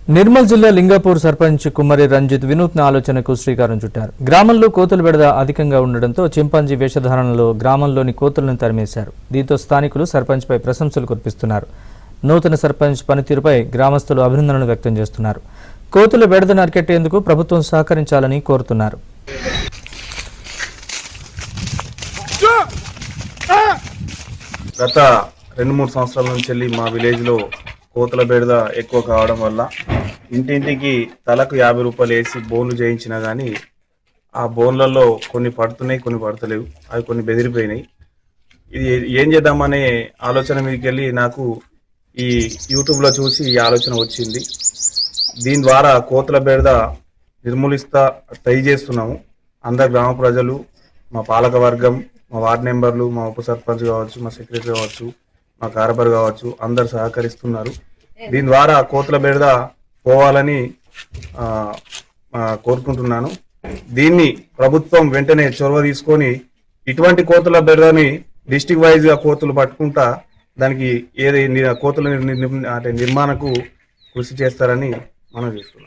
నిర్మల్ జిల్లా లింగాపూర్ సర్పంచ్ కుమ్మరి రంజిత్ వినూత్న ఆలోచనకు శ్రీకారం చుట్టారు. గ్రామంలో కోతుల బెడద అధికంగా ఉండడంతో చింపాంజీ వేషధారణలో గ్రామంలోని కోతులను తరిమేశారు. దీంతో స్థానికులు సర్పంచ్పై ప్రశంసలు కురిపిస్తున్నారు. నూతన సర్పంచ్ పనితీరుపై గ్రామస్తులు అభినందనలు వ్యక్తం చేస్తున్నారు. కోతుల బెడదను అరికట్టేందుకు ప్రభుత్వం సహకరించాలని కోరుతున్నారు. గత 2-3 సంవత్సరాల నుంచి మా విలేజ్లో కోతుల బెడద ఎక్కువ కావడం వల్ల ఇంటింటికి తలకు 50 రూపాయలు వేసి బోన్లు చేయించినా కానీ ఆ బోన్లలో కొన్ని పడుతున్నాయి, కొన్ని పడతలేవు. అవి కొన్ని బెదిరిపోయినాయి. ఇది ఏం చేద్దామనే ఆలోచన మీదకి వెళ్ళి నాకు ఈ యూట్యూబ్లో చూసి ఈ ఆలోచన వచ్చింది. దీని ద్వారా కోతుల బెడద నిర్మూలిస్తా ట్రై చేస్తున్నాము. అందరు గ్రామ ప్రజలు, మా పాలక వర్గం, మా వార్డు మెంబర్లు, మా ఉప సర్పంచ్ కావచ్చు, మా సెక్రటరీ కావచ్చు, మా కార్బర్ కావచ్చు, అందరు సహకరిస్తున్నారు. దీని ద్వారా కోతుల బెడద పోవాలని కోరుకుంటున్నాను. దీన్ని ప్రభుత్వం వెంటనే చొరవ తీసుకొని ఇటువంటి కోతుల బెడదని డిస్ట్రిక్ట్ వైజ్ గా కోతులు పట్టుకుంటా దానికి కోతుల నిర్మాణకు కృషి చేస్తారని మనం చేస్తున్నాం.